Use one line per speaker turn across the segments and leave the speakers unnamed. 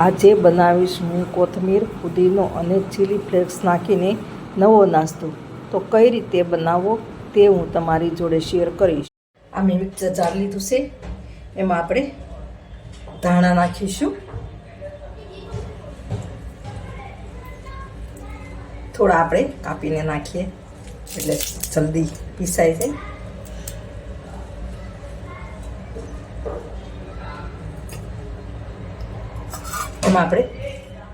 આજે બનાવીશ હું કોથમીર, પુદીનો અને ચીલી ફ્લેક્સ નાખીને નવો નાસ્તો. તો કઈ રીતે બનાવવો તે હું તમારી જોડે શેર કરીશ. આ મેં મિક્સર જાર લીધું છે, એમાં આપણે ધાણા નાખીશું. થોડા આપણે કાપીને નાખીએ એટલે જલ્દી પીસાઈ જાય. એમાં આપણે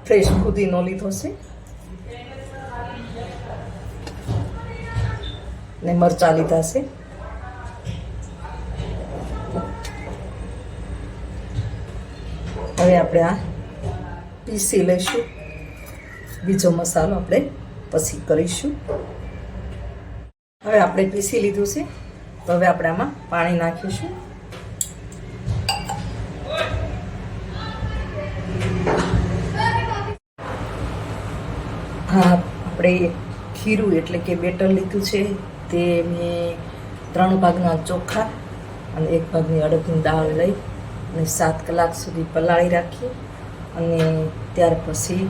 ફ્રેશ પુદીનો લીધો છે ને મરચાં લીધા છે. હવે આપણે આ પીસી લઈશું. બીજો મસાલો આપણે પછી કરીશું. હવે આપણે પીસી લીધું છે, તો હવે આપણે આમાં પાણી નાખીશું. હા, આપણે ખીરું એટલે કે બેટર લીધું છે. તે મેં 3 ભાગના ચોખા અને 1 ભાગની અડદની દાળ લઈ અને 7 કલાક સુધી પલાળી રાખી. અને ત્યાર પછી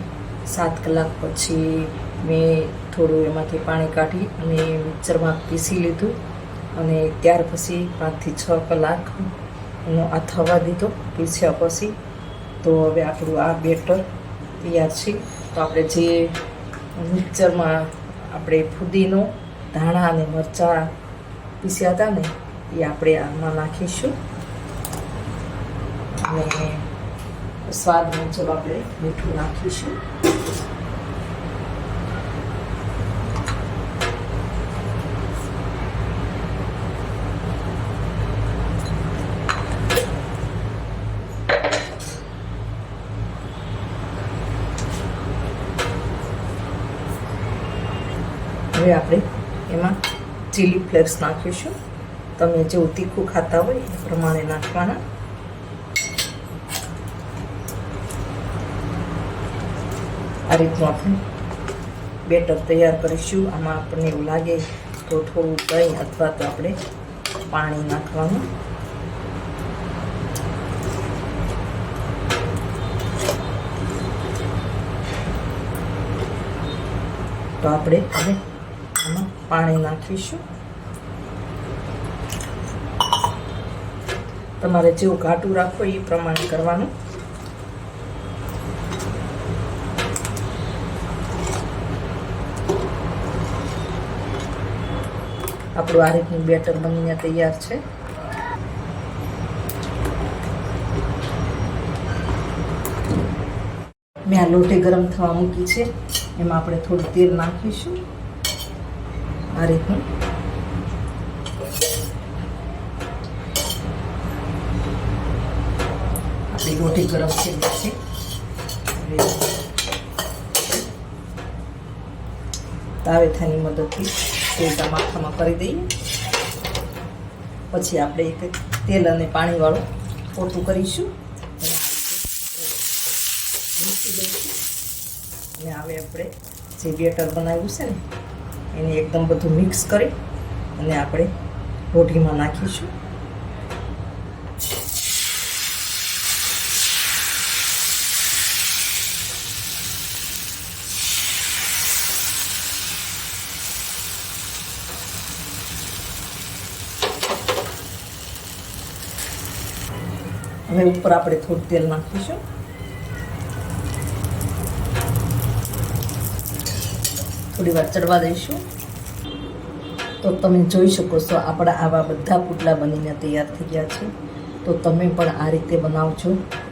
7 કલાક પછી મેં થોડું એમાંથી પાણી કાઢી અને મિક્સરમાં પીસી લીધું. અને ત્યાર પછી 5 થી 6 કલાક એનો આ થવા દીધો પીસ્યા પછી. તો હવે આપણું આ બેટર તૈયાર છે. તો આપણે જે મિક્સરમાં આપણે પુદીનો, ધાણા અને મરચાં પીસ્યા હતા ને એ આપણે આમાં નાખીશું. અને સ્વાદ મુજબ આપણે મીઠું નાખીશું. હવે આપણે એમાં ચીલી ફ્લેક્સ નાખીશું. તમે જેવું તીખું ખાતા હોય એ પ્રમાણે નાખવાના. આ રીતનું આપણે બેટર તૈયાર કરીશું. આમાં આપણને એવું લાગે તો થોડું દહીં અથવા તો આપણે પાણી નાખવાનું. તો આપણે હવે આમાં પાણી નાખીશું. તમારે જેવું ઘાટું રાખો એ પ્રમાણે કરવાનું. આપણું આ રીતનું બેટર બનીને તૈયાર છે. મેં આ લોટે ગરમ થવા મૂકી છે. એમાં આપણે થોડું તેલ નાખીશું. આ રીતનું આપણી રોટી ગરમ થઈ જશે. તાવેથાની મદદથી તેલ માથામાં કરી દઈએ. પછી આપણે એક તેલ અને પાણીવાળું પોતું કરીશું. અને હવે આપણે જે બેટર બનાવ્યું છે ને એને એકદમ બધું મિક્સ કરી અને આપણે રોટીમાં નાખીશું. હવે ઉપર આપણે થોડું તેલ નાખીશું. થોડી વાર ચડવા દઈશું. તો તમે જોઈ શકો છો આપણા આવા બધા પુડલા બનીને તૈયાર થઈ ગયા છે. તો તમે પણ આ રીતે બનાવજો.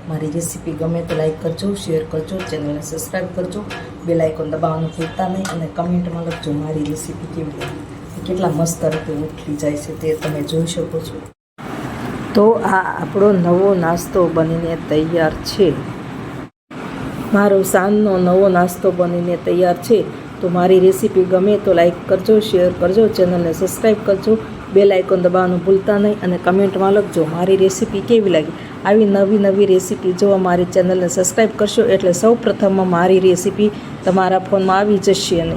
મારી રેસીપી ગમે તો લાઈક કરજો, શેર કરજો, ચેનલને સબસ્ક્રાઈબ કરજો, બેલ આઇકોન દબાવવાનું ભૂલતા નહીં અને કમેન્ટમાં લખજો મારી રેસીપી કેવી લાગી. કેટલા મસ્ત રીતે ઉઠી જાય છે તે તમે જોઈ શકો છો. તો આ આપણો નવો નાસ્તો બનીને તૈયાર છે. મારો સાંજનો નવો નાસ્તો બનીને તૈયાર છે. તો મારી રેસીપી ગમે તો લાઈક કરજો, શેર કરજો, ચેનલને સબસ્ક્રાઈબ કરજો, બેલ આઇકોન દબાવવાનું ભૂલતા નહીં અને કમેન્ટમાં લખજો મારી રેસીપી કેવી લાગી. આવી નવી રેસીપી જોવા મારી ચેનલને સબસ્ક્રાઈબ કરશો એટલે સૌ પ્રથમમાં મારી રેસીપી તમારા ફોનમાં આવી જશે. અને